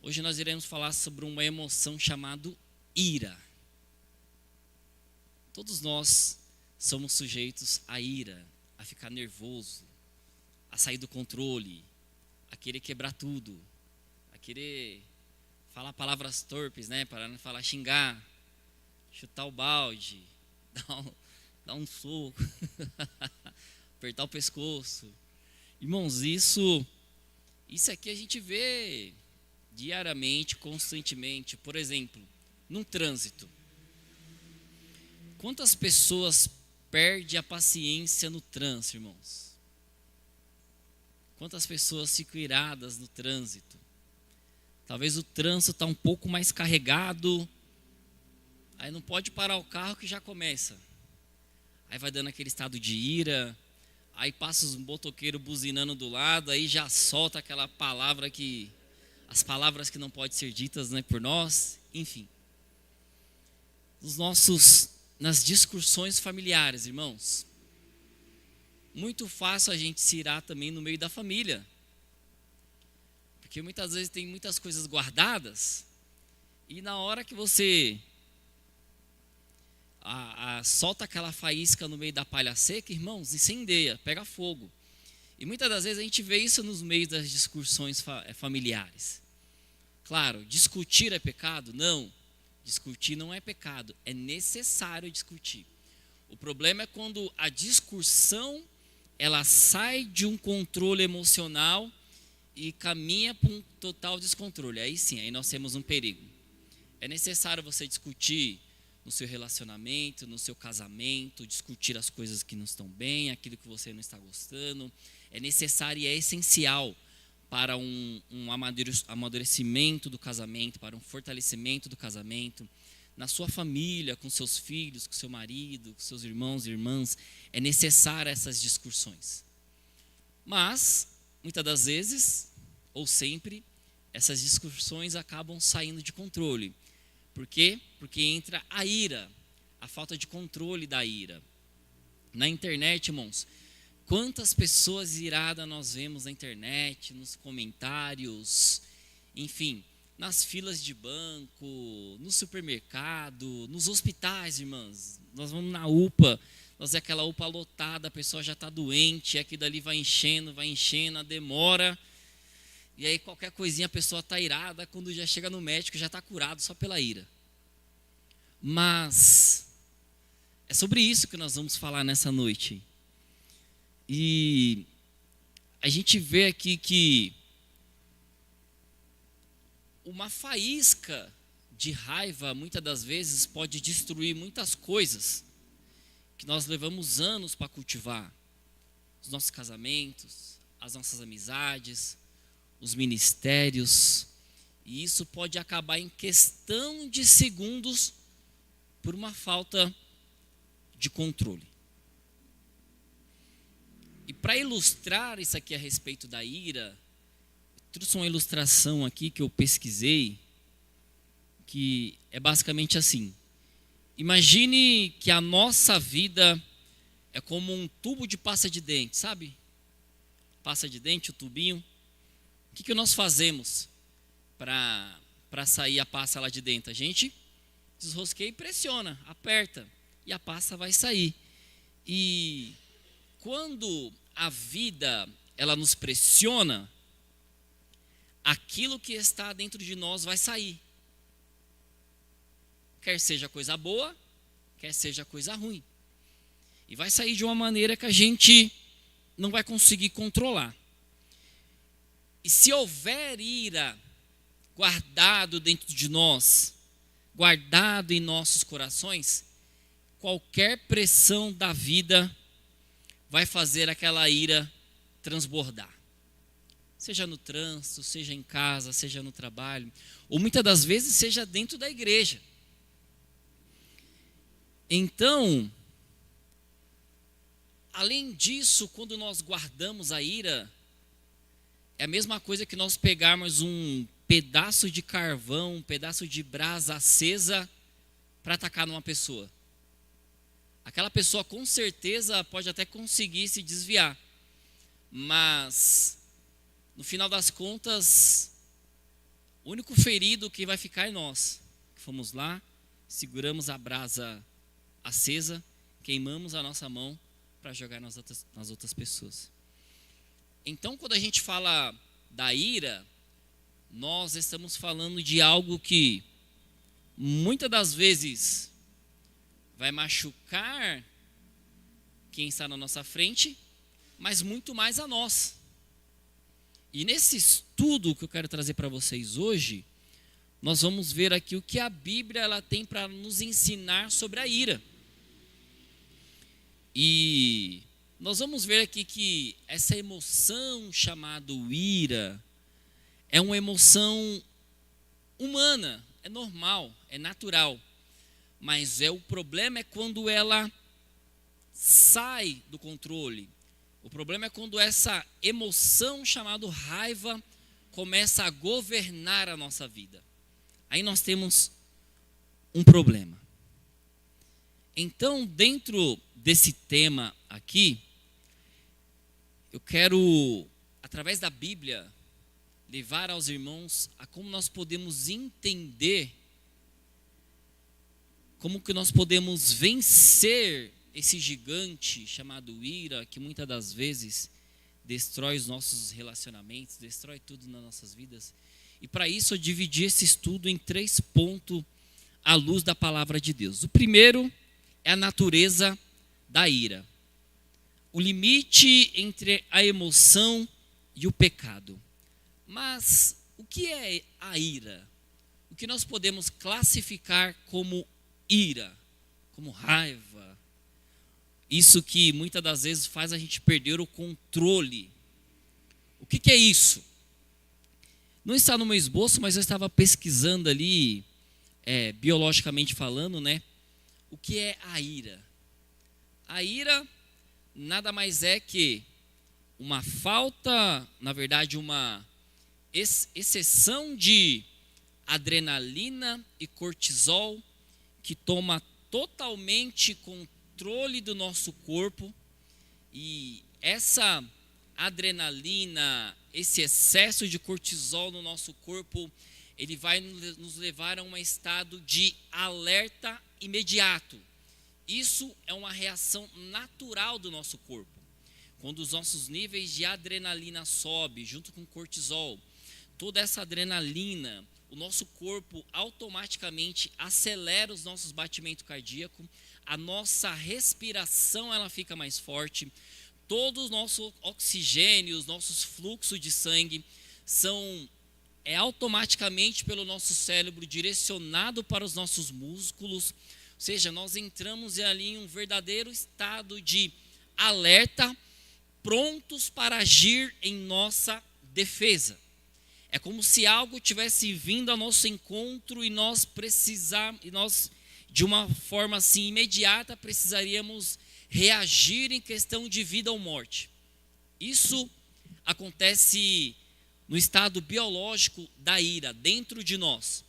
Hoje nós iremos falar sobre uma emoção chamada ira. Todos nós somos sujeitos à ira, a ficar nervoso, a sair do controle, a querer quebrar tudo, a querer falar palavras torpes, para não falar xingar, chutar o balde, dar um soco, apertar o pescoço. Irmãos, isso aqui a gente vê diariamente, constantemente. Por exemplo, num trânsito. Quantas pessoas perdem a paciência no trânsito, irmãos? Quantas pessoas ficam iradas no trânsito? Talvez o trânsito está um pouco mais carregado, aí não pode parar o carro que já começa. Aí vai dando aquele estado de ira, aí passa os motoqueiros buzinando do lado, aí já solta aquela palavra as palavras que não podem ser ditas, por nós, enfim. Nas discussões familiares, irmãos, muito fácil a gente se irar também no meio da família, porque muitas vezes tem muitas coisas guardadas, e na hora que você solta aquela faísca no meio da palha seca, irmãos, incendeia, pega fogo. E muitas das vezes a gente vê isso nos meios das discussões familiares. Claro, discutir é pecado? Não, discutir não é pecado, é necessário discutir. O problema é quando a discussão ela sai de um controle emocional e caminha para um total descontrole. Aí sim, aí nós temos um perigo. É necessário você discutir no seu relacionamento, no seu casamento, discutir as coisas que não estão bem, aquilo que você não está gostando. É necessário e é essencial para um amadurecimento do casamento, para um fortalecimento do casamento, na sua família, com seus filhos, com seu marido, com seus irmãos e irmãs. É necessário essas discussões. Mas, muitas das vezes, ou sempre, essas discussões acabam saindo de controle. Por quê? Porque entra a ira, a falta de controle da ira. Na internet, irmãos, quantas pessoas iradas nós vemos na internet, nos comentários, enfim, nas filas de banco, no supermercado, nos hospitais, irmãs. Nós vamos na UPA, nós é aquela UPA lotada, a pessoa já está doente, aquilo ali vai enchendo, demora. E aí qualquer coisinha a pessoa está irada, quando já chega no médico já está curado só pela ira. Mas é sobre isso que nós vamos falar nessa noite. E a gente vê aqui que uma faísca de raiva muitas das vezes pode destruir muitas coisas que nós levamos anos para cultivar. Os nossos casamentos, as nossas amizades, os ministérios, e isso pode acabar em questão de segundos por uma falta de controle. E para ilustrar isso aqui a respeito da ira, eu trouxe uma ilustração aqui que eu pesquisei, que é basicamente assim. Imagine que a nossa vida é como um tubo de pasta de dente, sabe? Pasta de dente, o tubinho. O que nós fazemos para sair a pasta lá de dentro? A gente desrosqueia e pressiona, aperta, e a pasta vai sair. E quando a vida ela nos pressiona, aquilo que está dentro de nós vai sair. Quer seja coisa boa, quer seja coisa ruim. E vai sair de uma maneira que a gente não vai conseguir controlar. E se houver ira guardado dentro de nós, guardado em nossos corações, qualquer pressão da vida vai fazer aquela ira transbordar. Seja no trânsito, seja em casa, seja no trabalho, ou muitas das vezes seja dentro da igreja. Então, além disso, quando nós guardamos a ira, é a mesma coisa que nós pegarmos um pedaço de carvão, um pedaço de brasa acesa para atacar numa pessoa. Aquela pessoa com certeza pode até conseguir se desviar, mas no final das contas O único ferido que vai ficar é nós, que fomos lá, seguramos a brasa acesa, queimamos a nossa mão para jogar nas outras pessoas. Então, quando a gente fala da ira, nós estamos falando de algo que muitas das vezes vai machucar quem está na nossa frente, mas muito mais a nós. E nesse estudo que eu quero trazer para vocês hoje, nós vamos ver aqui o que a Bíblia ela tem para nos ensinar sobre a ira. E nós vamos ver aqui que essa emoção chamada ira é uma emoção humana, é normal, é natural. Mas o problema é quando ela sai do controle. O problema é quando essa emoção chamada raiva começa a governar a nossa vida. Aí nós temos um problema. Então, dentro desse tema aqui, eu quero, através da Bíblia, levar aos irmãos a como nós podemos entender, como que nós podemos vencer esse gigante chamado ira, que muitas das vezes destrói os nossos relacionamentos, destrói tudo nas nossas vidas. E para isso eu dividi esse estudo em 3 pontos à luz da palavra de Deus. O primeiro é a natureza da ira. O limite entre a emoção e o pecado. Mas o que é a ira? O que nós podemos classificar como ira, como raiva? Isso que muitas das vezes faz a gente perder o controle. O que é isso? Não está no meu esboço, mas eu estava pesquisando ali, biologicamente falando, né? O que é a ira? A ira nada mais é que uma falta, na verdade, uma exceção de adrenalina e cortisol que toma totalmente controle do nosso corpo, e essa adrenalina, esse excesso de cortisol no nosso corpo, ele vai nos levar a um estado de alerta imediato. Isso é uma reação natural do nosso corpo. Quando os nossos níveis de adrenalina sobem junto com cortisol, toda essa adrenalina, o nosso corpo automaticamente acelera os nossos batimentos cardíacos, a nossa respiração ela fica mais forte, todo o nosso oxigênio, os nossos fluxos de sangue são automaticamente pelo nosso cérebro direcionado para os nossos músculos, ou seja, nós entramos ali em um verdadeiro estado de alerta, prontos para agir em nossa defesa. É como se algo tivesse vindo ao nosso encontro e nós de uma forma assim imediata, precisaríamos reagir em questão de vida ou morte. Isso acontece no estado biológico da ira, dentro de nós.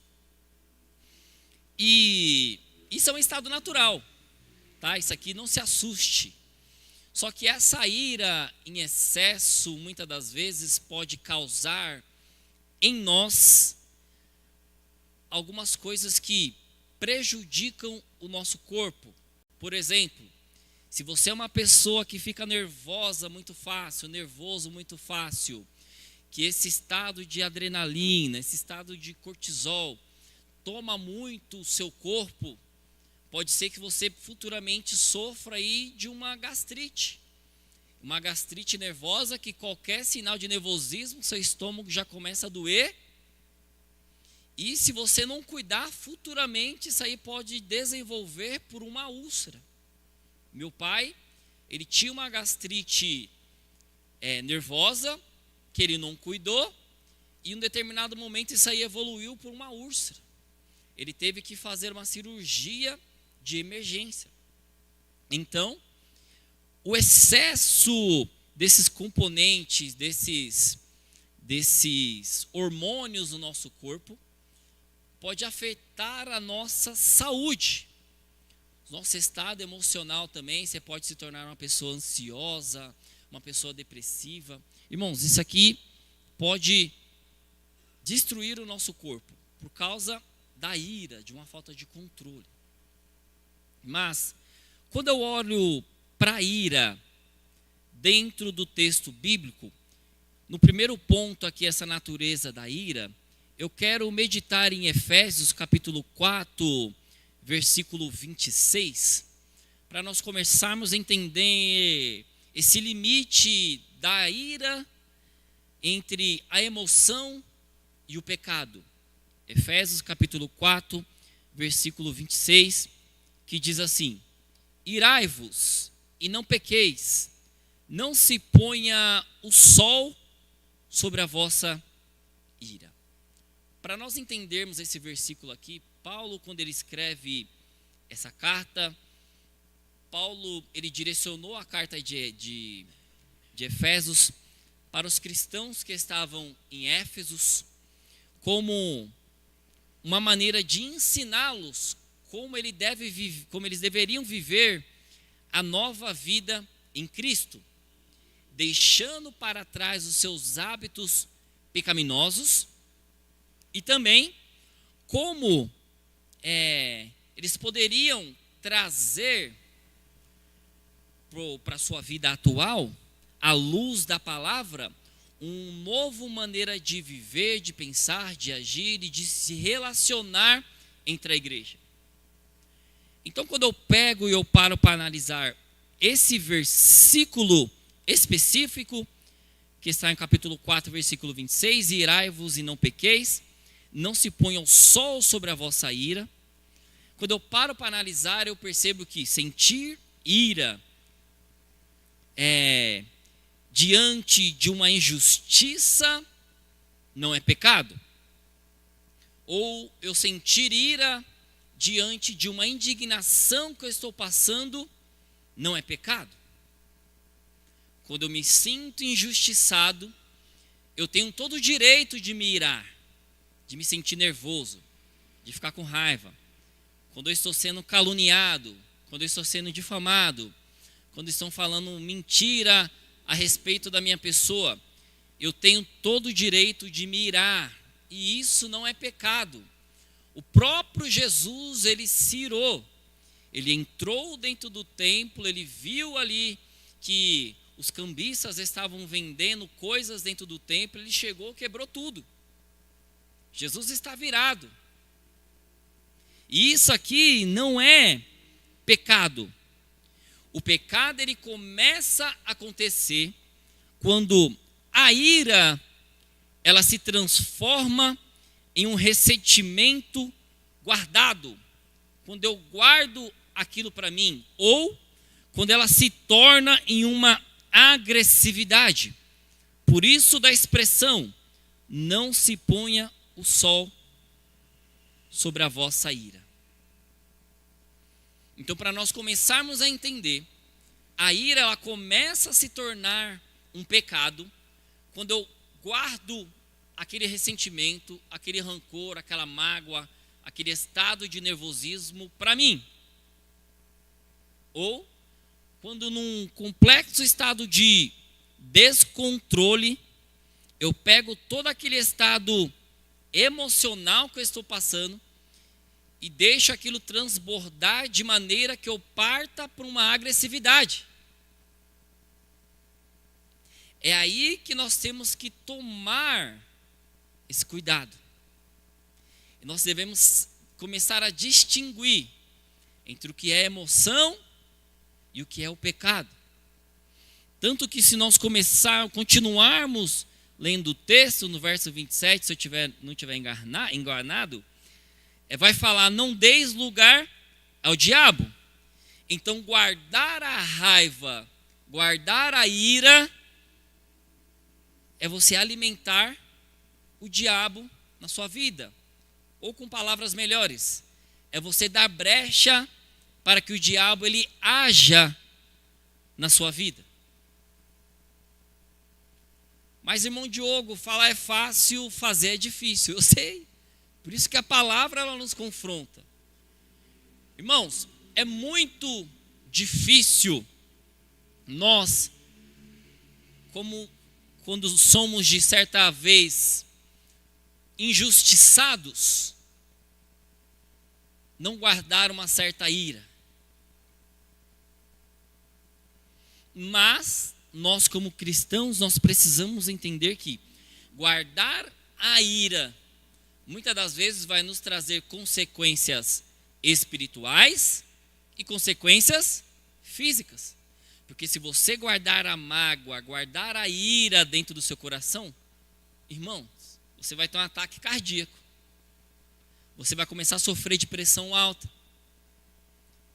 E isso é um estado natural, tá? Isso aqui não se assuste. Só que essa ira em excesso, muitas das vezes, pode causar em nós algumas coisas que prejudicam o nosso corpo. Por exemplo, se você é uma pessoa que fica nervoso muito fácil, que esse estado de adrenalina, esse estado de cortisol toma muito o seu corpo, pode ser que você futuramente sofra aí de uma gastrite nervosa, que qualquer sinal de nervosismo, seu estômago já começa a doer. E se você não cuidar, futuramente isso aí pode desenvolver por uma úlcera. Meu pai, ele tinha uma gastrite nervosa, que ele não cuidou, e em um determinado momento isso aí evoluiu por uma úlcera. Ele teve que fazer uma cirurgia de emergência. Então, o excesso desses componentes, desses hormônios no nosso corpo, pode afetar a nossa saúde. Nosso estado emocional também, você pode se tornar uma pessoa ansiosa, uma pessoa depressiva. Irmãos, isso aqui pode destruir o nosso corpo por causa da ira, de uma falta de controle. Mas, quando eu olho para a ira dentro do texto bíblico, no primeiro ponto aqui, essa natureza da ira, eu quero meditar em Efésios capítulo 4, versículo 26, para nós começarmos a entender esse limite da ira entre a emoção e o pecado. Efésios capítulo 4, versículo 26, que diz assim: irai-vos e não pequeis, não se ponha o sol sobre a vossa ira. Para nós entendermos esse versículo aqui, Paulo, quando ele escreve essa carta, Paulo, ele direcionou a carta de Efésios para os cristãos que estavam em Éfesos, como uma maneira de ensiná-los como eles deveriam viver a nova vida em Cristo, deixando para trás os seus hábitos pecaminosos, e também como eles poderiam trazer para a sua vida atual, à luz da palavra, uma nova maneira de viver, de pensar, de agir e de se relacionar entre a igreja. Então, quando eu pego e eu paro para analisar esse versículo específico, que está em capítulo 4, versículo 26, irai-vos e não pequeis, não se ponha o sol sobre a vossa ira. Quando eu paro para analisar, eu percebo que sentir ira diante de uma injustiça não é pecado. Ou eu sentir ira diante de uma indignação que eu estou passando não é pecado. Quando eu me sinto injustiçado, eu tenho todo o direito de me irar, de me sentir nervoso, de ficar com raiva. Quando eu estou sendo caluniado, quando eu estou sendo difamado, quando estão falando mentira a respeito da minha pessoa, eu tenho todo o direito de me irar, e isso não é pecado. O próprio Jesus, ele se irou, ele entrou dentro do templo, ele viu ali que os cambistas estavam vendendo coisas dentro do templo, ele chegou, quebrou tudo. Jesus está virado. E isso aqui não é pecado. O pecado, ele começa a acontecer quando a ira, ela se transforma em um ressentimento guardado. Quando eu guardo aquilo para mim, ou quando ela se torna em uma agressividade. Por isso da expressão, não se ponha o sol sobre a vossa ira. Então, para nós começarmos a entender, a ira, ela começa a se tornar um pecado quando eu guardo aquele ressentimento, aquele rancor, aquela mágoa, aquele estado de nervosismo para mim. Ou quando num complexo estado de descontrole, eu pego todo aquele estado emocional que eu estou passando e deixo aquilo transbordar de maneira que eu parta para uma agressividade. É aí que nós temos que tomar esse cuidado. E nós devemos começar a distinguir entre o que é emoção e o que é o pecado. Tanto que se nós continuarmos lendo o texto no verso 27, se eu não estiver enganado, vai falar, não deis lugar ao diabo. Então guardar a raiva, guardar a ira, é você alimentar o diabo na sua vida. Ou com palavras melhores, é você dar brecha para que o diabo ele haja na sua vida. Mas, irmão Diogo, falar é fácil, fazer é difícil. Eu sei. Por isso que a palavra ela nos confronta. Irmãos, é muito difícil nós, como quando somos de certa vez injustiçados não guardar uma certa ira. Mas nós, como cristãos, nós precisamos entender que guardar a ira muitas das vezes vai nos trazer consequências espirituais e consequências físicas. Porque se você guardar a mágoa, guardar a ira dentro do seu coração, irmãos, você vai ter um ataque cardíaco. Você vai começar a sofrer de pressão alta.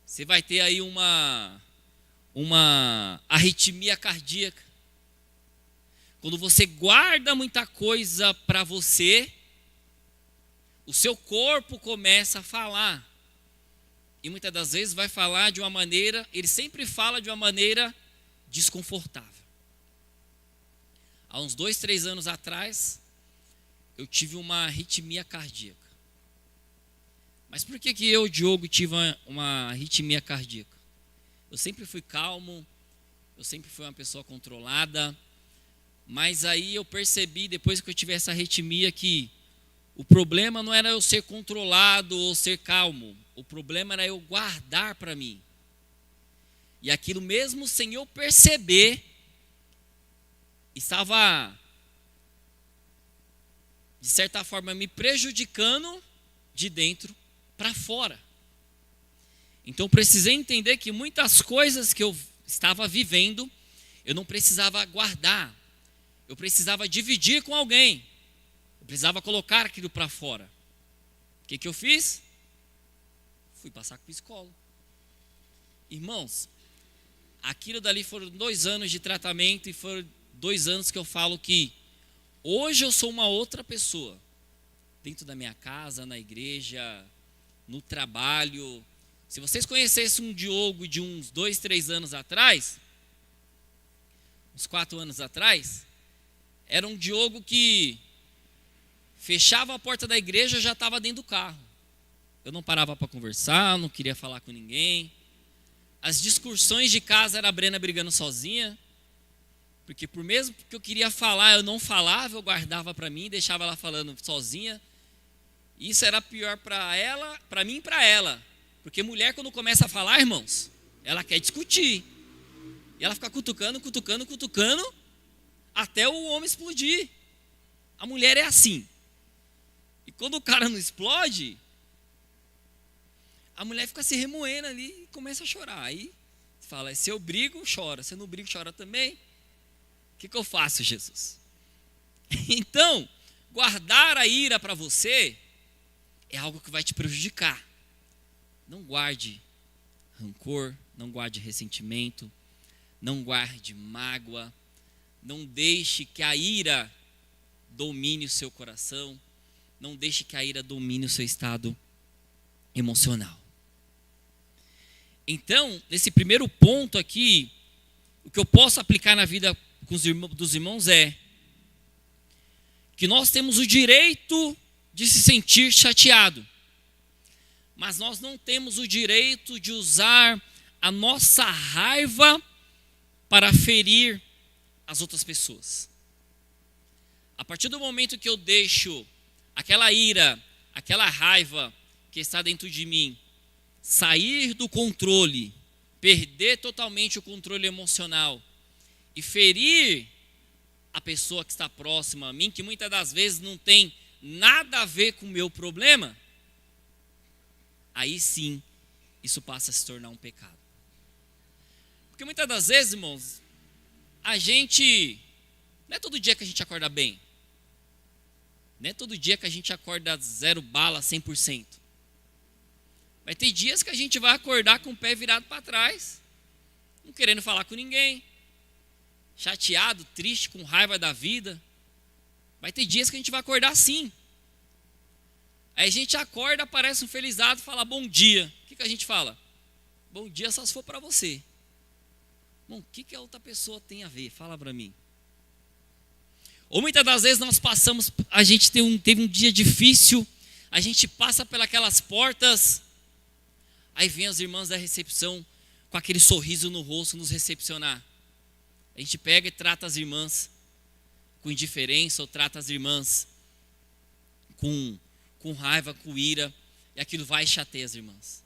Você vai ter aí uma arritmia cardíaca. Quando você guarda muita coisa para você, o seu corpo começa a falar. E muitas das vezes vai falar de uma maneira, ele sempre fala de uma maneira desconfortável. Há uns 2, 3 anos atrás, eu tive uma arritmia cardíaca. Mas por que eu, Diogo, tive uma arritmia cardíaca? Eu sempre fui calmo, eu sempre fui uma pessoa controlada, mas aí eu percebi, depois que eu tive essa arritmia, que o problema não era eu ser controlado ou ser calmo, o problema era eu guardar para mim. E aquilo mesmo sem eu perceber, estava, de certa forma, me prejudicando de dentro para fora. Então eu precisei entender que muitas coisas que eu estava vivendo, eu não precisava guardar. Eu precisava dividir com alguém. Eu precisava colocar aquilo para fora. O que eu fiz? Fui passar com o psicólogo. Irmãos, aquilo dali foram 2 anos de tratamento e foram 2 anos que eu falo que hoje eu sou uma outra pessoa. Dentro da minha casa, na igreja, no trabalho. Se vocês conhecessem um Diogo de uns 2, 3 anos atrás, uns 4 anos atrás, era um Diogo que fechava a porta da igreja e já estava dentro do carro. Eu não parava para conversar, não queria falar com ninguém. As discussões de casa era a Brena brigando sozinha, porque por mesmo que eu queria falar, eu não falava, eu guardava para mim, deixava ela falando sozinha. Isso era pior para ela, para mim e para ela. Porque mulher, quando começa a falar, irmãos, ela quer discutir. E ela fica cutucando, até o homem explodir. A mulher é assim. E quando o cara não explode, a mulher fica se remoendo ali e começa a chorar. Aí você fala, se eu brigo, chora. Se eu não brigo, chora também. O que eu faço, Jesus? Então, guardar a ira para você é algo que vai te prejudicar. Não guarde rancor, não guarde ressentimento, não guarde mágoa, não deixe que a ira domine o seu coração, não deixe que a ira domine o seu estado emocional. Então, nesse primeiro ponto aqui, o que eu posso aplicar na vida dos irmãos é que nós temos o direito de se sentir chateado, mas nós não temos o direito de usar a nossa raiva para ferir as outras pessoas. A partir do momento que eu deixo aquela ira, aquela raiva que está dentro de mim sair do controle, perder totalmente o controle emocional e ferir a pessoa que está próxima a mim, que muitas das vezes não tem nada a ver com o meu problema, aí sim, isso passa a se tornar um pecado. Porque muitas das vezes, irmãos, a gente, não é todo dia que a gente acorda bem. Não é todo dia que a gente acorda 0 bala, 100%. Vai ter dias que a gente vai acordar com o pé virado para trás, não querendo falar com ninguém, chateado, triste, com raiva da vida. Vai ter dias que a gente vai acordar assim. Aí a gente acorda, aparece um felizardo e fala bom dia. O que a gente fala? Bom dia só se for para você. Bom, o que a outra pessoa tem a ver? Fala para mim. Ou muitas das vezes nós passamos, a gente teve um dia difícil, a gente passa pelas portas, aí vem as irmãs da recepção com aquele sorriso no rosto nos recepcionar. A gente pega e trata as irmãs com indiferença ou trata as irmãs com raiva, com ira, e aquilo vai e chateia as irmãs.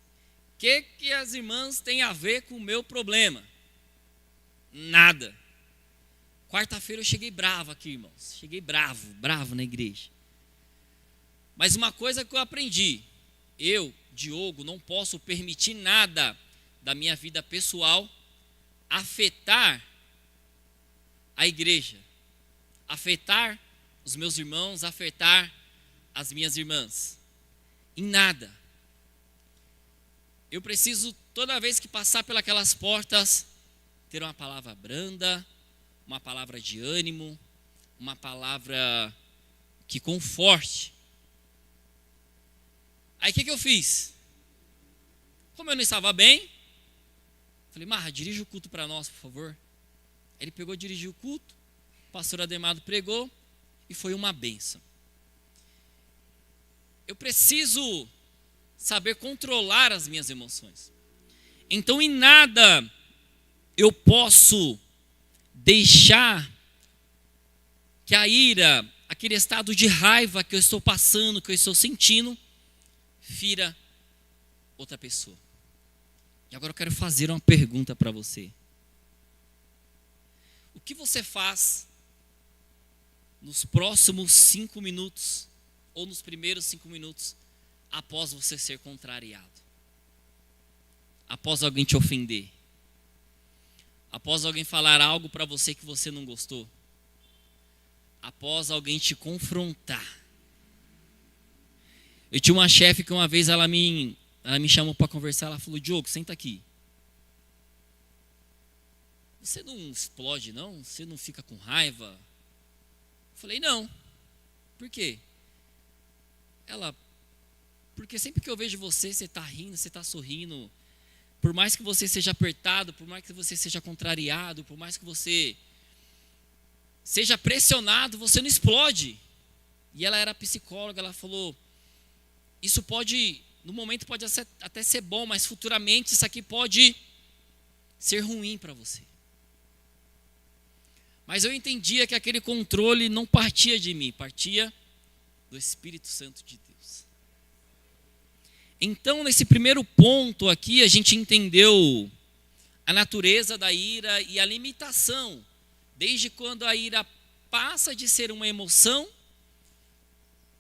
O que as irmãs têm a ver com o meu problema? Nada. Quarta-feira eu cheguei bravo aqui, irmãos. Cheguei bravo na igreja. Mas uma coisa que eu aprendi, eu, Diogo, não posso permitir nada da minha vida pessoal afetar a igreja, afetar os meus irmãos, afetar as minhas irmãs. Em nada. Eu preciso, toda vez que passar pelas portas, ter uma palavra branda, uma palavra de ânimo, uma palavra que conforte. Aí o que eu fiz? Como eu não estava bem, falei, Marra, dirige o culto para nós, por favor. Aí ele pegou, dirigiu o culto, o pastor Ademado pregou e foi uma bênção. Eu preciso saber controlar as minhas emoções. Então, em nada eu posso deixar que a ira, aquele estado de raiva que eu estou passando, que eu estou sentindo, fira outra pessoa. E agora eu quero fazer uma pergunta para você. O que você faz nos próximos 5 minutos, ou nos primeiros 5 minutos, após você ser contrariado? Após alguém te ofender? Após alguém falar algo para você que você não gostou? Após alguém te confrontar? Eu tinha uma chefe que uma vez ela me chamou para conversar, ela falou, Diogo, senta aqui. Você não explode não? Você não fica com raiva? Eu falei, não. Por quê? Ela, porque sempre que eu vejo você, você está rindo, você está sorrindo. Por mais que você seja apertado, por mais que você seja contrariado, por mais que você seja pressionado, você não explode. E ela era psicóloga, ela falou, isso pode, no momento pode até ser bom, mas futuramente isso aqui pode ser ruim para você. Mas eu entendia que aquele controle não partia de mim, partia do Espírito Santo de Deus. Então, nesse primeiro ponto aqui, a gente entendeu a natureza da ira e a limitação, desde quando a ira passa de ser uma emoção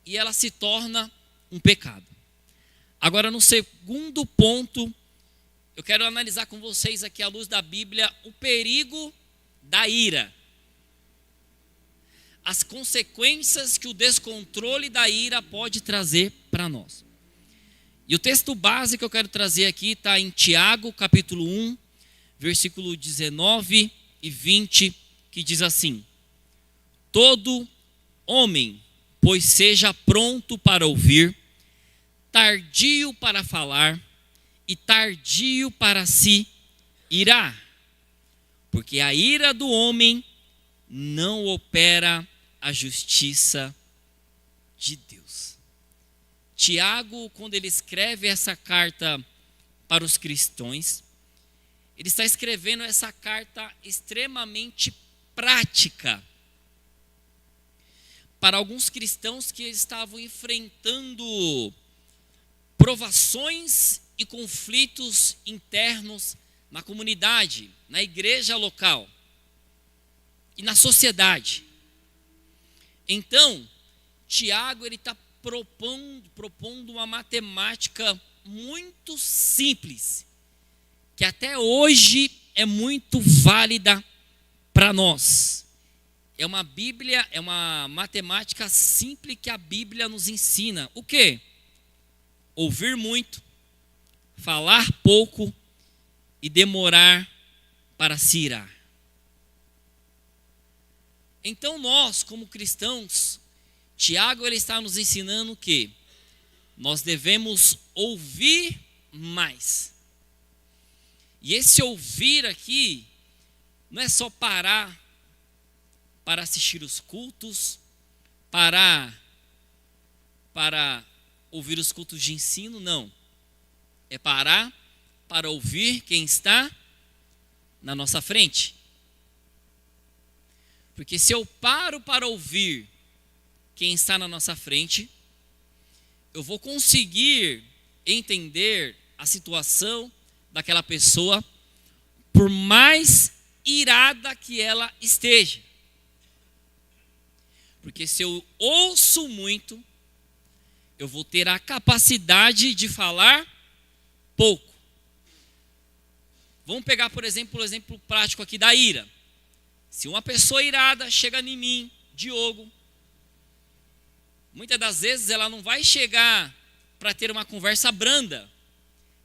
e ela se torna um pecado. Agora, no segundo ponto, eu quero analisar com vocês aqui à luz da Bíblia o perigo da ira. As consequências que o descontrole da ira pode trazer para nós. E o texto base que eu quero trazer aqui está em Tiago, capítulo 1, versículo 19 e 20, que diz assim: todo homem, pois seja pronto para ouvir, tardio para falar e tardio para se irar, porque a ira do homem não opera a justiça de Deus. Tiago, quando ele escreve essa carta para os cristãos, ele está escrevendo essa carta extremamente prática para alguns cristãos que estavam enfrentando provações e conflitos internos na comunidade, na igreja local e na sociedade. Então, Tiago ele está propondo uma matemática muito simples, que até hoje é muito válida para nós. É uma Bíblia, é uma matemática simples que a Bíblia nos ensina. O quê? Ouvir muito, falar pouco e demorar para se irar. Então nós, como cristãos, Tiago ele está nos ensinando que nós devemos ouvir mais. E esse ouvir aqui não é só parar para assistir os cultos, parar para ouvir os cultos de ensino, não. É parar para ouvir quem está na nossa frente. Porque se eu paro para ouvir quem está na nossa frente, eu vou conseguir entender a situação daquela pessoa, por mais irada que ela esteja. Porque se eu ouço muito, eu vou ter a capacidade de falar pouco. Vamos pegar, por exemplo, o exemplo prático aqui da ira. Se uma pessoa irada chega em mim, Diogo, muitas das vezes ela não vai chegar para ter uma conversa branda.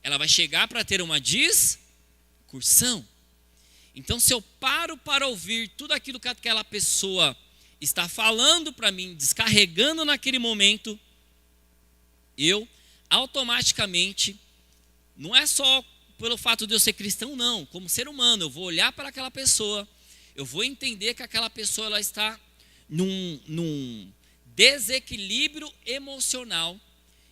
Ela vai chegar para ter uma discussão. Então, se eu paro para ouvir tudo aquilo que aquela pessoa está falando para mim, descarregando naquele momento, eu automaticamente, não é só pelo fato de eu ser cristão, não, como ser humano, eu vou olhar para aquela pessoa, eu vou entender que aquela pessoa ela está num desequilíbrio emocional,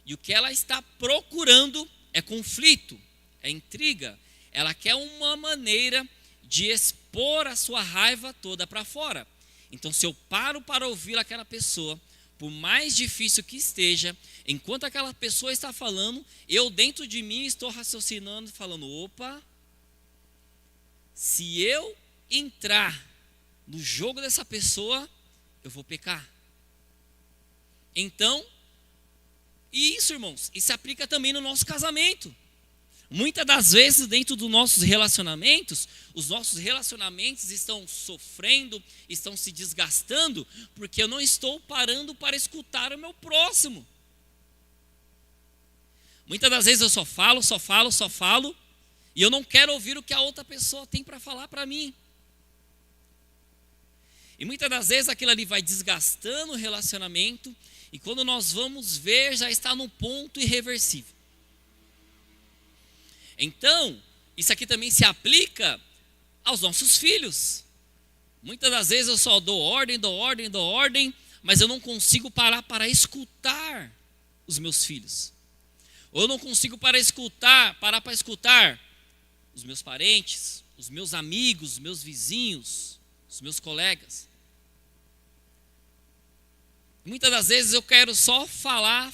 e o que ela está procurando é conflito, é intriga. Ela quer uma maneira de expor a sua raiva toda para fora. Então, se eu paro para ouvir aquela pessoa, por mais difícil que esteja, enquanto aquela pessoa está falando, eu dentro de mim estou raciocinando, falando, opa, se eu entrar no jogo dessa pessoa, eu vou pecar. Então, e isso, irmãos, isso se aplica também no nosso casamento. Muitas das vezes, dentro dos nossos relacionamentos, os nossos relacionamentos estão sofrendo, estão se desgastando, porque eu não estou parando para escutar o meu próximo. Muitas das vezes eu só falo, e eu não quero ouvir o que a outra pessoa tem para falar para mim. E muitas das vezes aquilo ali vai desgastando o relacionamento, e quando nós vamos ver, já está num ponto irreversível. Então, isso aqui também se aplica aos nossos filhos. Muitas das vezes eu só dou ordem, mas eu não consigo parar para escutar os meus filhos. Ou eu não consigo parar para escutar os meus parentes, os meus amigos, os meus vizinhos, os meus colegas. Muitas das vezes eu quero só falar,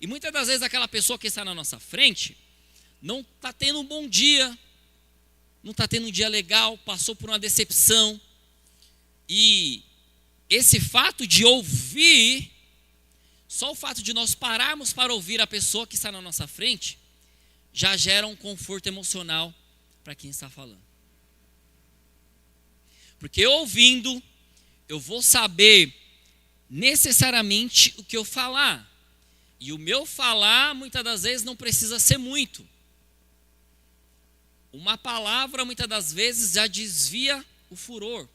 e muitas das vezes aquela pessoa que está na nossa frente não está tendo um bom dia, não está tendo um dia legal, passou por uma decepção. E esse fato de ouvir, só o fato de nós pararmos para ouvir a pessoa que está na nossa frente, já gera um conforto emocional para quem está falando. Porque ouvindo, eu vou saber necessariamente o que eu falar. E o meu falar, muitas das vezes, não precisa ser muito. Uma palavra, muitas das vezes, já desvia o furor.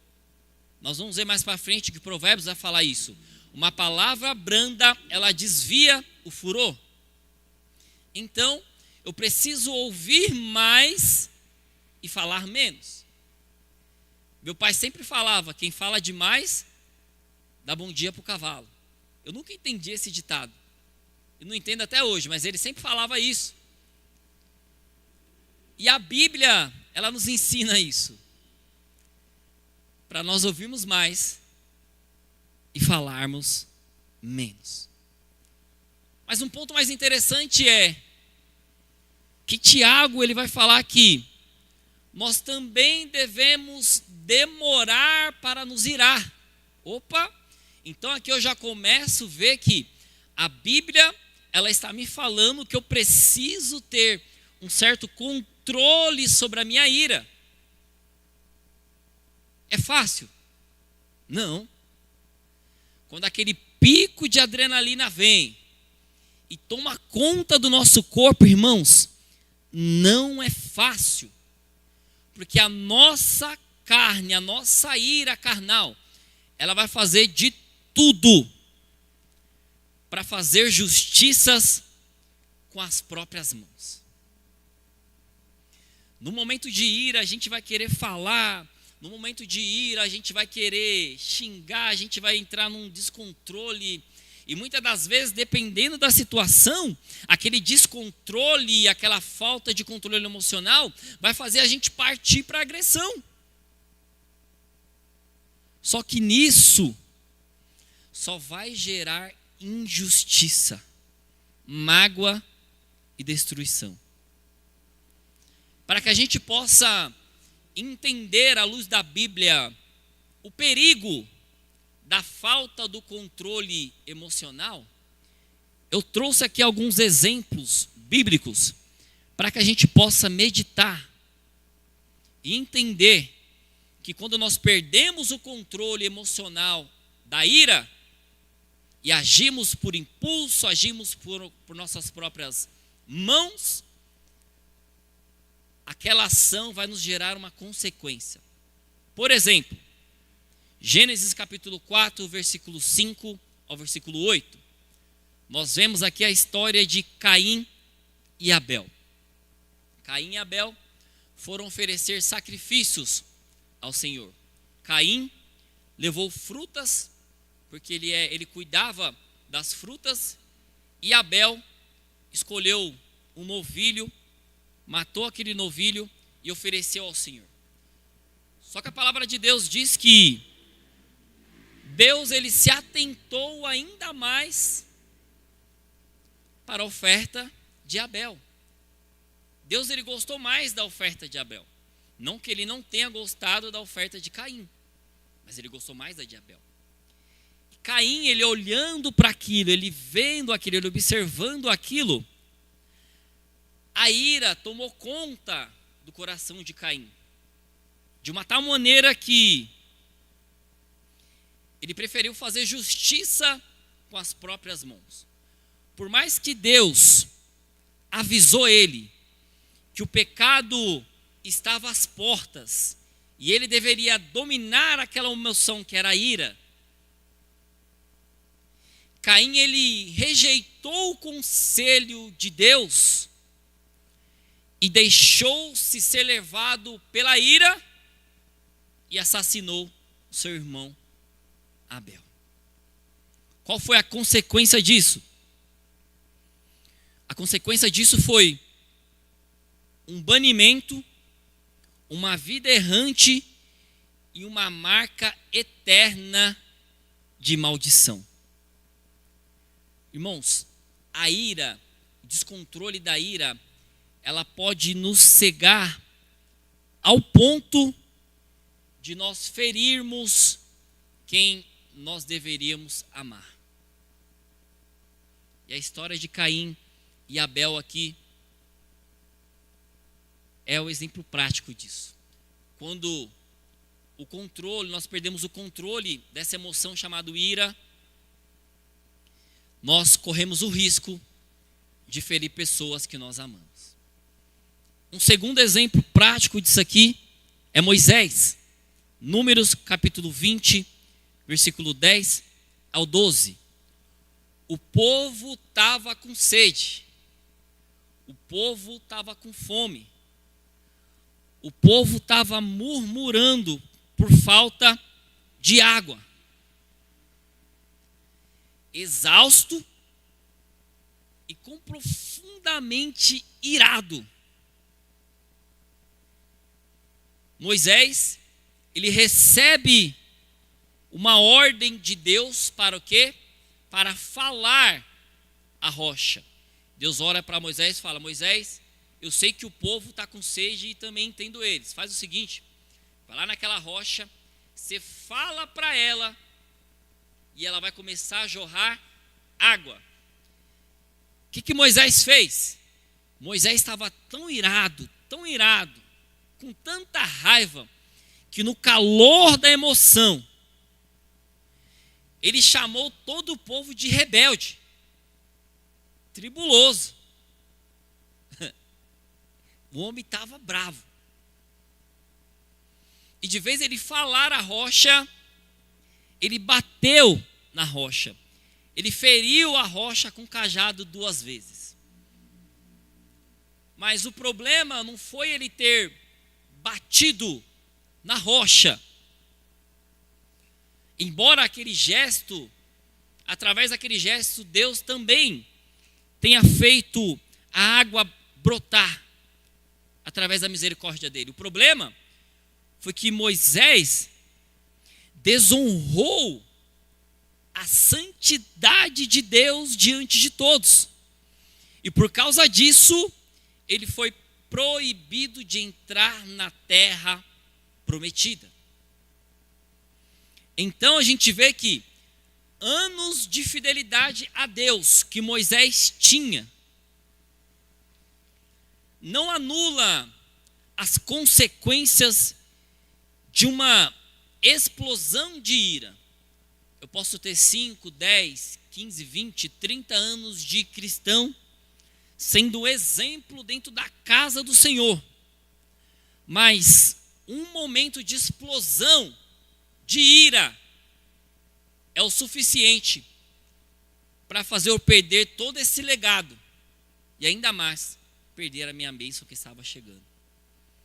Nós vamos ver mais para frente que Provérbios vai falar isso. Uma palavra branda, ela desvia o furor. Então, eu preciso ouvir mais e falar menos. Meu pai sempre falava, quem fala demais, dá bom dia para o cavalo. Eu nunca entendi esse ditado. Eu não entendo até hoje, mas ele sempre falava isso. E a Bíblia, ela nos ensina isso. Para nós ouvirmos mais e falarmos menos. Mas um ponto mais interessante é que Tiago ele vai falar que nós também devemos demorar para nos irar. Opa! Então aqui eu já começo a ver que a Bíblia ela está me falando que eu preciso ter um certo controle sobre a minha ira. É fácil? Não. Quando aquele pico de adrenalina vem e toma conta do nosso corpo, irmãos, não é fácil. Porque a nossa carne, a nossa ira carnal, ela vai fazer de tudo para fazer justiças com as próprias mãos. No momento de ira, a gente vai querer falar. No momento de ira, a gente vai querer xingar, a gente vai entrar num descontrole. E muitas das vezes, dependendo da situação, aquele descontrole, aquela falta de controle emocional, vai fazer a gente partir para a agressão. Só que nisso, só vai gerar injustiça, mágoa e destruição. Para que a gente possa entender à luz da Bíblia o perigo da falta do controle emocional, eu trouxe aqui alguns exemplos bíblicos para que a gente possa meditar e entender que quando nós perdemos o controle emocional da ira e agimos por impulso, agimos por nossas próprias mãos, aquela ação vai nos gerar uma consequência. Por exemplo, Gênesis capítulo 4, versículo 5 ao versículo 8. Nós vemos aqui a história de Caim e Abel. Caim e Abel foram oferecer sacrifícios ao Senhor. Caim levou frutas, porque ele cuidava das frutas, e Abel escolheu um novilho, matou aquele novilho e ofereceu ao Senhor. Só que a palavra de Deus diz que Deus ele se atentou ainda mais para a oferta de Abel. Deus ele gostou mais da oferta de Abel. Não que ele não tenha gostado da oferta de Caim, mas ele gostou mais da de Abel. E Caim, ele olhando para aquilo, ele vendo aquilo, ele observando aquilo, a ira tomou conta do coração de Caim, de uma tal maneira que ele preferiu fazer justiça com as próprias mãos. Por mais que Deus avisou ele que o pecado estava às portas e ele deveria dominar aquela emoção que era a ira, Caim ele rejeitou o conselho de Deus e deixou-se ser levado pela ira e assassinou o seu irmão Abel. Qual foi a consequência disso? A consequência disso foi um banimento, uma vida errante e uma marca eterna de maldição. Irmãos, a ira, o descontrole da ira, ela pode nos cegar ao ponto de nós ferirmos quem nós deveríamos amar. E a história de Caim e Abel aqui é o exemplo prático disso. Quando nós perdemos o controle dessa emoção chamada ira, nós corremos o risco de ferir pessoas que nós amamos. Um segundo exemplo prático disso aqui é Moisés. Números capítulo 20, versículo 10 ao 12. O povo estava com sede. O povo estava com fome. O povo estava murmurando por falta de água. Exausto e profundamente irado. Moisés, ele recebe uma ordem de Deus para o quê? Para falar a rocha. Deus ora para Moisés e fala: Moisés, eu sei que o povo está com sede e também entendo eles. Faz o seguinte, vai lá naquela rocha, você fala para ela e ela vai começar a jorrar água. O que Moisés fez? Moisés estava tão irado, com tanta raiva, que no calor da emoção, ele chamou todo o povo de rebelde, tribuloso. O homem estava bravo. E de vez ele falar a rocha, ele bateu na rocha. Ele feriu a rocha com cajado 2 vezes. Mas o problema não foi ele ter batido na rocha. Embora aquele gesto, através daquele gesto, Deus também tenha feito a água brotar através da misericórdia dele. O problema foi que Moisés desonrou a a santidade de Deus diante de todos. E por causa disso, ele foi proibido de entrar na terra prometida. Então a gente vê que anos de fidelidade a Deus que Moisés tinha não anula as consequências de uma explosão de ira. Eu posso ter 5, 10, 15, 20, 30 anos de cristão, sendo exemplo dentro da casa do Senhor. Mas um momento de explosão, de ira, é o suficiente para fazer eu perder todo esse legado. E ainda mais, perder a minha bênção que estava chegando.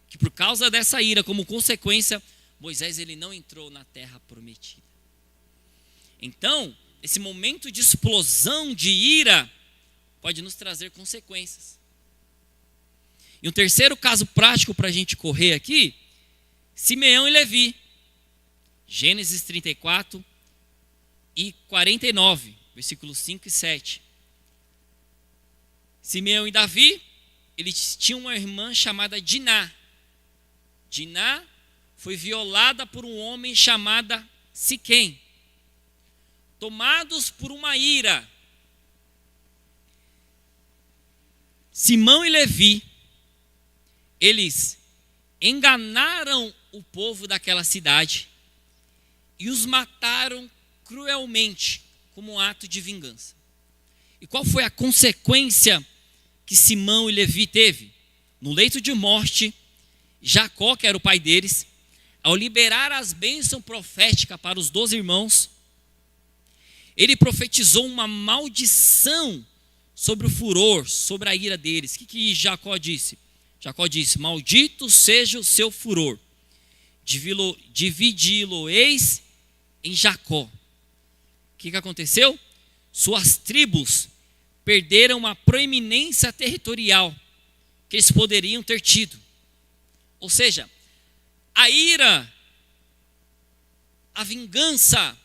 Que por causa dessa ira, como consequência, Moisés ele não entrou na terra prometida. Então, esse momento de explosão de ira pode nos trazer consequências. E um terceiro caso prático para a gente correr aqui, Simeão e Levi. Gênesis 34 e 49, versículos 5 e 7. Simeão e Davi, eles tinham uma irmã chamada Diná. Diná foi violada por um homem chamado Siquém. Tomados por uma ira, Simão e Levi, eles enganaram o povo daquela cidade e os mataram cruelmente, como um ato de vingança. E qual foi a consequência que Simão e Levi teve? No leito de morte, Jacó, que era o pai deles, ao liberar as bênçãos proféticas para os 12 irmãos, ele profetizou uma maldição sobre o furor, sobre a ira deles. O que Jacó disse? Jacó disse: maldito seja o seu furor, dividi-lo-eis em Jacó. O que aconteceu? Suas tribos perderam a proeminência territorial que eles poderiam ter tido. Ou seja, a ira, a vingança,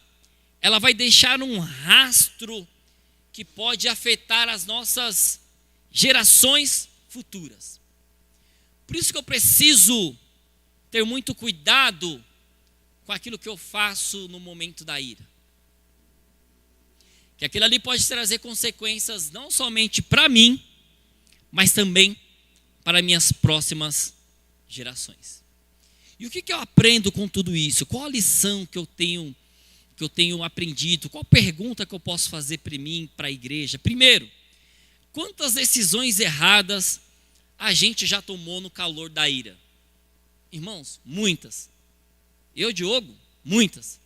ela vai deixar um rastro que pode afetar as nossas gerações futuras. Por isso que eu preciso ter muito cuidado com aquilo que eu faço no momento da ira. Que aquilo ali pode trazer consequências não somente para mim, mas também para minhas próximas gerações. E o que eu aprendo com tudo isso? Qual a lição que eu tenho aprendido? Qual pergunta que eu posso fazer para mim, para a igreja? Primeiro, quantas decisões erradas a gente já tomou no calor da ira? Irmãos, muitas. Eu, Diogo, muitas.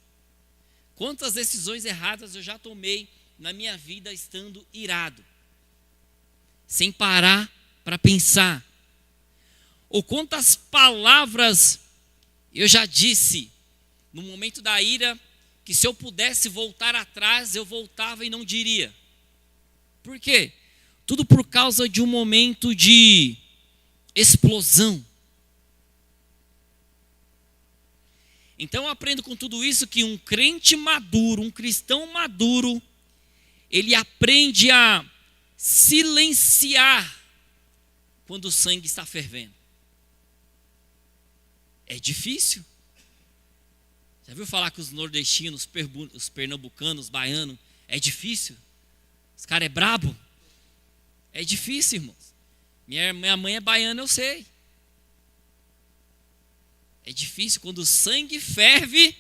Quantas decisões erradas eu já tomei na minha vida estando irado, sem parar para pensar? Ou quantas palavras eu já disse no momento da ira, que se eu pudesse voltar atrás, eu voltava e não diria. Por quê? Tudo por causa de um momento de explosão. Então eu aprendo com tudo isso que um crente maduro, um cristão maduro, ele aprende a silenciar quando o sangue está fervendo. É difícil. Já viu falar que os nordestinos, os pernambucanos, os baianos, é difícil? Os caras é brabo? É difícil, irmãos. Minha mãe é baiana, eu sei. É difícil quando o sangue ferve,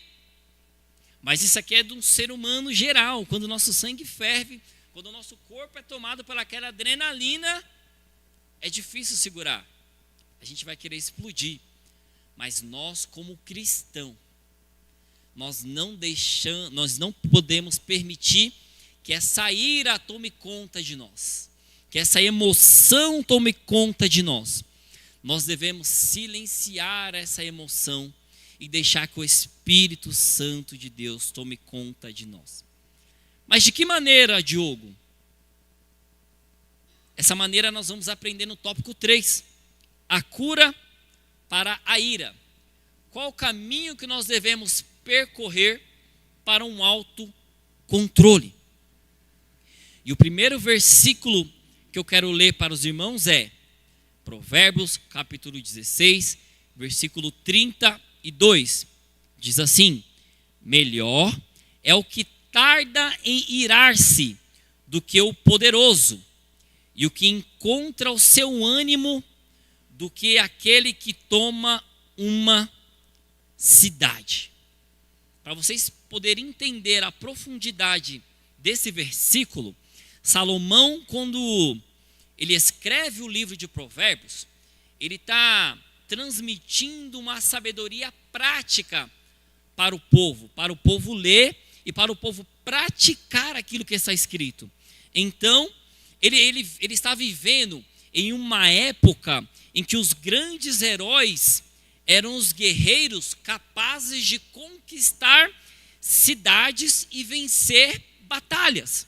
mas isso aqui é de um ser humano geral. Quando o nosso sangue ferve, quando o nosso corpo é tomado pelaquela adrenalina, é difícil segurar. A gente vai querer explodir. Mas nós, como cristão, nós não podemos permitir que essa ira tome conta de nós, que essa emoção tome conta de nós. Nós devemos silenciar essa emoção e deixar que o Espírito Santo de Deus tome conta de nós. Mas de que maneira, Diogo? Essa maneira nós vamos aprender no tópico 3, a cura para a ira. Qual o caminho que nós devemos percorrer para um alto controle. E o primeiro versículo que eu quero ler para os irmãos é Provérbios, capítulo 16, versículo 32. Diz assim: melhor é o que tarda em irar-se do que o poderoso, e o que encontra o seu ânimo do que aquele que toma uma cidade. Para vocês poderem entender a profundidade desse versículo, Salomão, quando ele escreve o livro de Provérbios, ele está transmitindo uma sabedoria prática para o povo ler e para o povo praticar aquilo que está escrito. Então, ele está vivendo em uma época em que os grandes heróis eram os guerreiros capazes de conquistar cidades e vencer batalhas.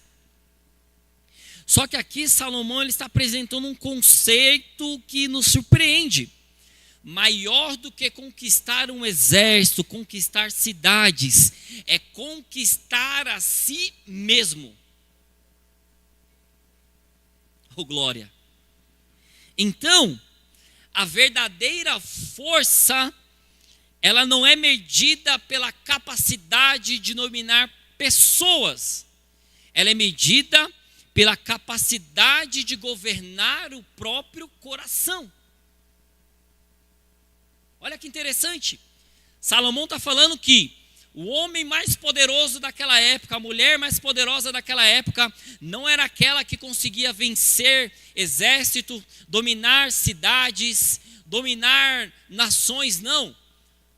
Só que aqui Salomão ele está apresentando um conceito que nos surpreende. Maior do que conquistar um exército, conquistar cidades, é conquistar a si mesmo. Oh, glória! Então, a verdadeira força, ela não é medida pela capacidade de dominar pessoas. Ela é medida pela capacidade de governar o próprio coração. Olha que interessante. Salomão está falando que o homem mais poderoso daquela época, a mulher mais poderosa daquela época, não era aquela que conseguia vencer exército, dominar cidades, dominar nações, não.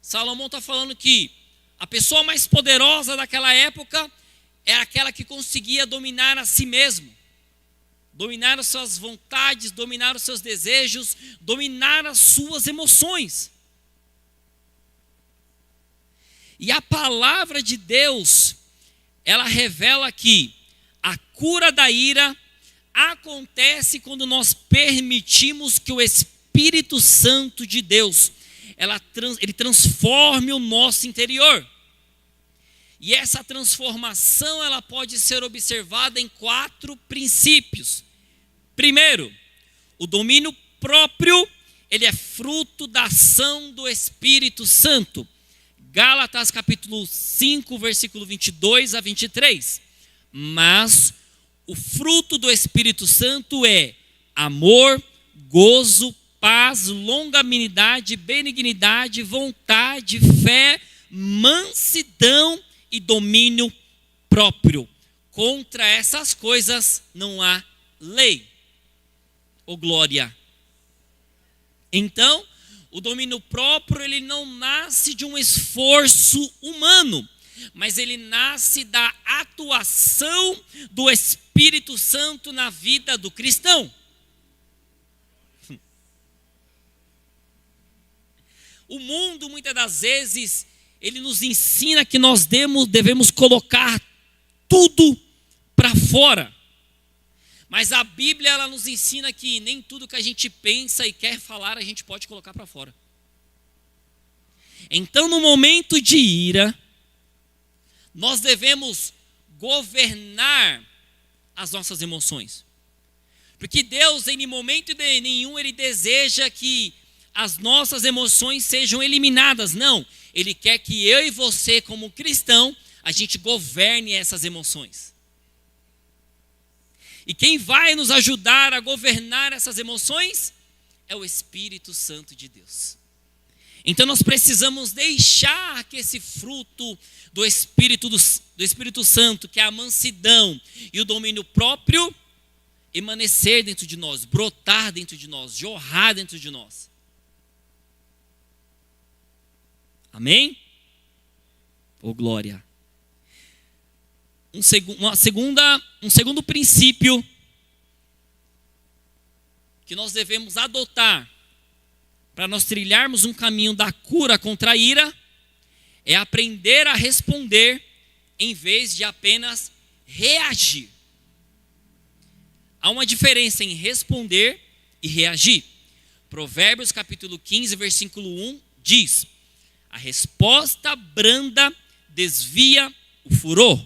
Salomão está falando que a pessoa mais poderosa daquela época era aquela que conseguia dominar a si mesmo, dominar as suas vontades, dominar os seus desejos, dominar as suas emoções. E a palavra de Deus, ela revela que a cura da ira acontece quando nós permitimos que o Espírito Santo de Deus, ele transforme o nosso interior. E essa transformação, ela pode ser observada em 4 princípios. Primeiro, o domínio próprio, ele é fruto da ação do Espírito Santo. Gálatas capítulo 5, versículo 22 a 23. Mas o fruto do Espírito Santo é amor, gozo, paz, longanimidade, benignidade, vontade, fé, mansidão e domínio próprio. Contra essas coisas não há lei. Oh, glória! Então, o domínio próprio, ele não nasce de um esforço humano, mas ele nasce da atuação do Espírito Santo na vida do cristão. O mundo, muitas das vezes, ele nos ensina que nós devemos colocar tudo para fora. Mas a Bíblia, ela nos ensina que nem tudo que a gente pensa e quer falar, a gente pode colocar para fora. Então, no momento de ira, nós devemos governar as nossas emoções. Porque Deus, em momento nenhum, Ele deseja que as nossas emoções sejam eliminadas. Não, Ele quer que eu e você, como cristão, a gente governe essas emoções. E quem vai nos ajudar a governar essas emoções é o Espírito Santo de Deus. Então nós precisamos deixar que esse fruto do Espírito Santo, que é a mansidão e o domínio próprio, emanecer dentro de nós, brotar dentro de nós, jorrar dentro de nós. Amém? Oh, glória! Um segundo princípio que nós devemos adotar para nós trilharmos um caminho da cura contra a ira é aprender a responder em vez de apenas reagir. Há uma diferença em responder e reagir. Provérbios capítulo 15, versículo 1 diz: a resposta branda desvia o furor,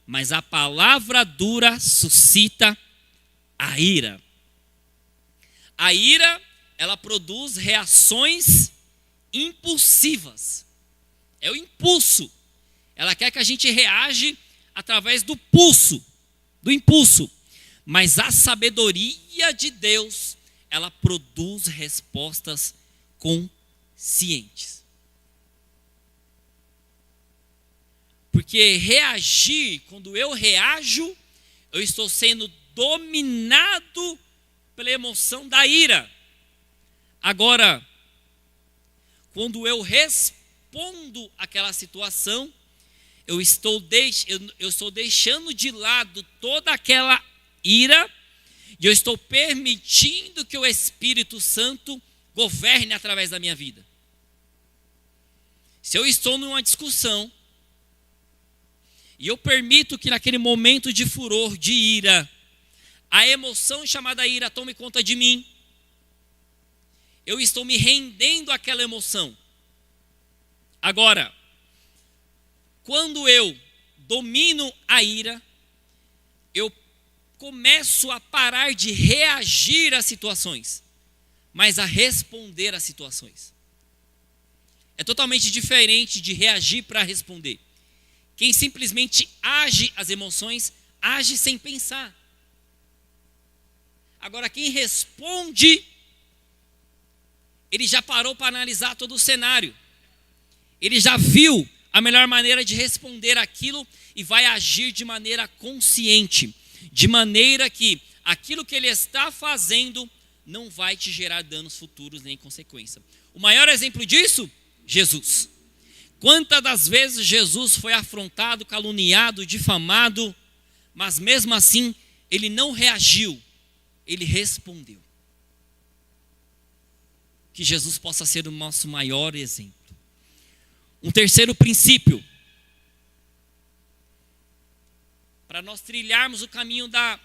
mas a palavra dura suscita a ira. A ira, ela produz reações impulsivas. É o impulso. Ela quer que a gente reage através do impulso. Mas a sabedoria de Deus, ela produz respostas conscientes. Porque reagir, quando eu reajo, eu estou sendo dominado pela emoção da ira. Agora, quando eu respondo àquela situação, eu estou deixando de lado toda aquela ira e eu estou permitindo que o Espírito Santo governe através da minha vida. Se eu estou numa discussão e eu permito que naquele momento de furor, de ira, a emoção chamada ira tome conta de mim, eu estou me rendendo àquela emoção. Agora, quando eu domino a ira, eu começo a parar de reagir às situações, mas a responder às situações. É totalmente diferente de reagir para responder. Quem simplesmente age as emoções, age sem pensar. Agora, quem responde, ele já parou para analisar todo o cenário. Ele já viu a melhor maneira de responder aquilo e vai agir de maneira consciente, de maneira que aquilo que ele está fazendo não vai te gerar danos futuros nem consequência. O maior exemplo disso, Jesus. Quantas das vezes Jesus foi afrontado, caluniado, difamado, mas mesmo assim ele não reagiu, ele respondeu. Que Jesus possa ser o nosso maior exemplo. Um terceiro princípio, para nós trilharmos o caminho da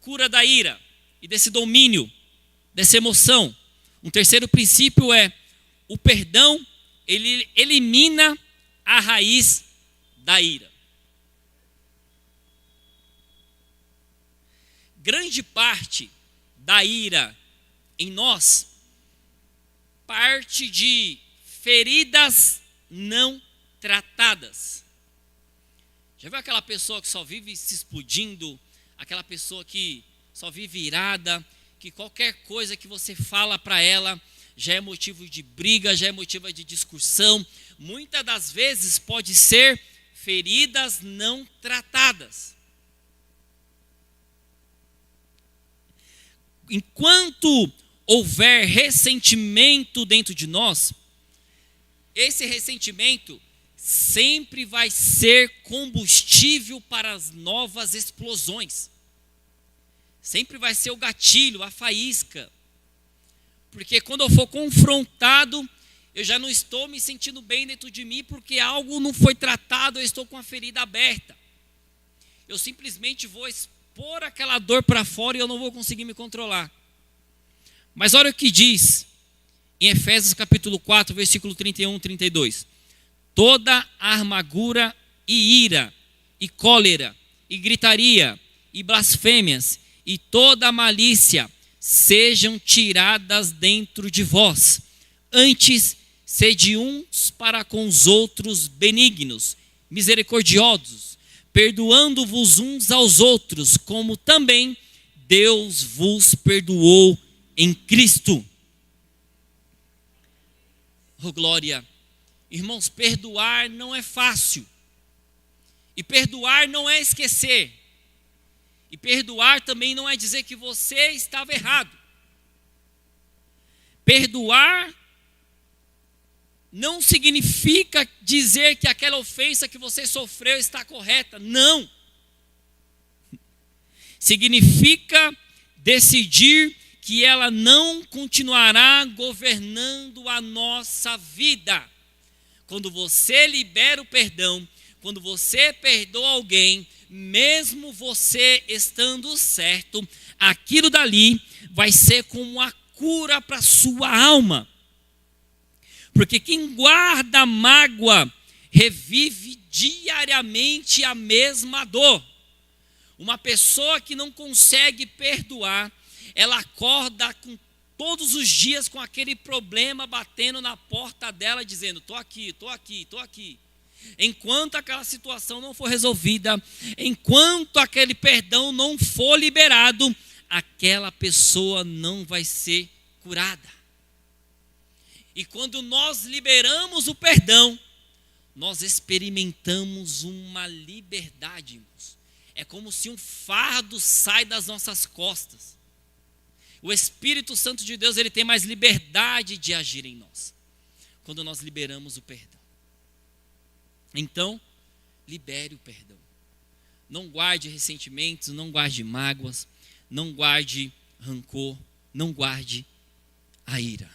cura da ira e desse domínio, dessa emoção. Um terceiro princípio é o perdão, ele elimina a raiz da ira. Grande parte da ira em nós parte de feridas não tratadas. Já viu aquela pessoa que só vive se explodindo, aquela pessoa que só vive irada, que qualquer coisa que você fala para ela já é motivo de briga, já é motivo de discussão. Muitas das vezes pode ser feridas não tratadas. Enquanto houver ressentimento dentro de nós, esse ressentimento sempre vai ser combustível para as novas explosões. Sempre vai ser o gatilho, a faísca. Porque quando eu for confrontado, eu já não estou me sentindo bem dentro de mim, porque algo não foi tratado, eu estou com a ferida aberta. Eu simplesmente vou expor aquela dor para fora e eu não vou conseguir me controlar. Mas olha o que diz em Efésios capítulo 4, versículo 31 e 32. Toda amargura e ira, e cólera, e gritaria, e blasfêmias, e toda malícia sejam tiradas dentro de vós. Antes, sede uns para com os outros benignos, misericordiosos, perdoando-vos uns aos outros, como também Deus vos perdoou em Cristo. Oh, glória! Irmãos, perdoar não é fácil. E perdoar não é esquecer. E perdoar também não é dizer que você estava errado. Perdoar não significa dizer que aquela ofensa que você sofreu está correta. Não. Significa decidir que ela não continuará governando a nossa vida. Quando você libera o perdão, quando você perdoa alguém, mesmo você estando certo, aquilo dali vai ser como uma cura para a sua alma. Porque quem guarda mágoa revive diariamente a mesma dor. Uma pessoa que não consegue perdoar, ela acorda todos os dias com aquele problema batendo na porta dela, dizendo: estou aqui, estou aqui, estou aqui. Enquanto aquela situação não for resolvida, enquanto aquele perdão não for liberado, aquela pessoa não vai ser curada. E quando nós liberamos o perdão, nós experimentamos uma liberdade, irmãos. É como se um fardo sai das nossas costas. O Espírito Santo de Deus, ele tem mais liberdade de agir em nós, quando nós liberamos o perdão. Então, libere o perdão. Não guarde ressentimentos, não guarde mágoas, não guarde rancor, não guarde a ira.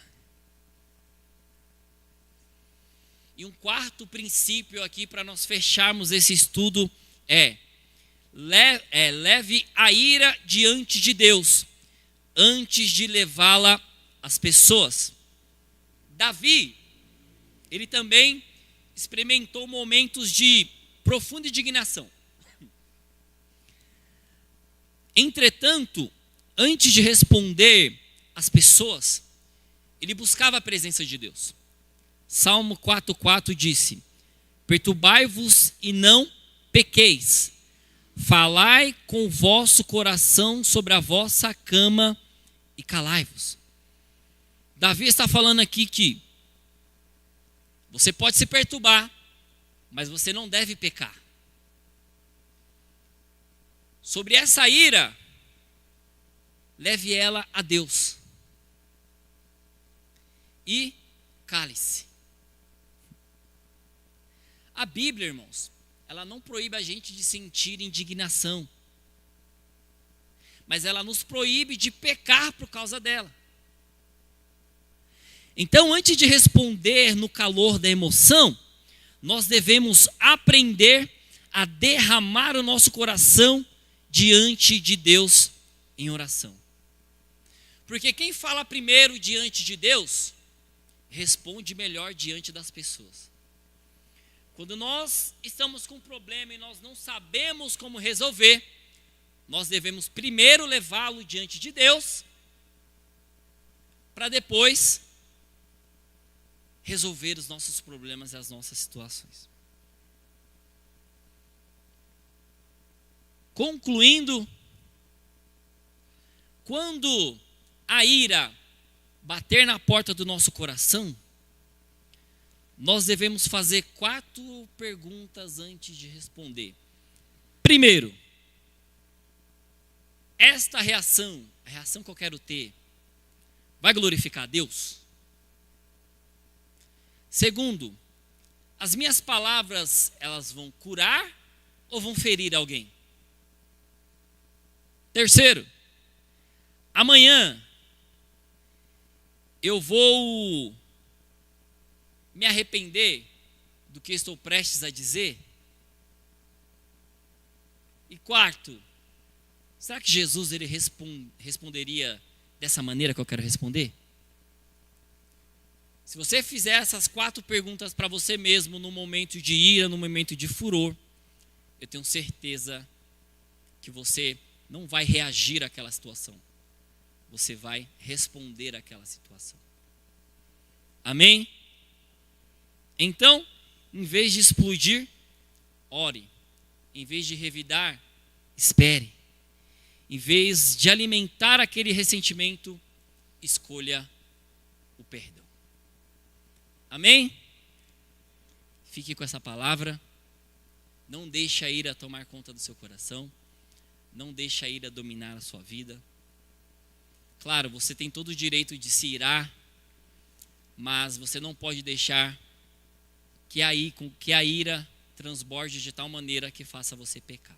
E um quarto princípio aqui para nós fecharmos esse estudo é: leve a ira diante de Deus, antes de levá-la às pessoas. Davi, ele também experimentou momentos de profunda indignação. Entretanto, antes de responder às pessoas, ele buscava a presença de Deus. Salmo 4,4 disse: perturbai-vos e não pequeis, falai com o vosso coração sobre a vossa cama e calai-vos. Davi está falando aqui que você pode se perturbar, mas você não deve pecar. Sobre essa ira, leve ela a Deus e cale-se. A Bíblia, irmãos, ela não proíbe a gente de sentir indignação, mas ela nos proíbe de pecar por causa dela. Então, antes de responder no calor da emoção, nós devemos aprender a derramar o nosso coração diante de Deus em oração. Porque quem fala primeiro diante de Deus, responde melhor diante das pessoas. Quando nós estamos com um problema e nós não sabemos como resolver, nós devemos primeiro levá-lo diante de Deus, para depois resolver os nossos problemas e as nossas situações. Concluindo, quando a ira bater na porta do nosso coração, nós devemos fazer 4 perguntas antes de responder. Primeiro, esta reação, a reação que eu quero ter, vai glorificar a Deus? Segundo, as minhas palavras, elas vão curar ou vão ferir alguém? Terceiro, amanhã eu vou me arrepender do que estou prestes a dizer? E quarto, será que Jesus ele responderia dessa maneira que eu quero responder? Se você fizer essas 4 perguntas para você mesmo no momento de ira, no momento de furor, eu tenho certeza que você não vai reagir àquela situação. Você vai responder àquela situação. Amém? Então, em vez de explodir, ore. Em vez de revidar, espere. Em vez de alimentar aquele ressentimento, escolha o perdão. Amém? Fique com essa palavra. Não deixe a ira tomar conta do seu coração. Não deixe a ira dominar a sua vida. Claro, você tem todo o direito de se irar, mas você não pode deixar que a ira transborde de tal maneira que faça você pecar.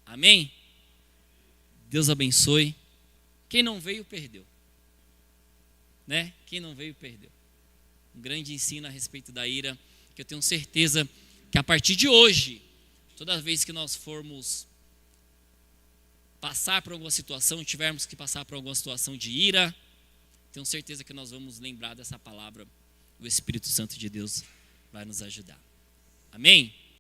Amém? Deus abençoe. Quem não veio, perdeu. Né? Quem não veio, perdeu. Um grande ensino a respeito da ira, que eu tenho certeza que a partir de hoje, toda vez que nós formos passar por alguma situação, tivermos que passar por alguma situação de ira, tenho certeza que nós vamos lembrar dessa palavra. O Espírito Santo de Deus vai nos ajudar. Amém?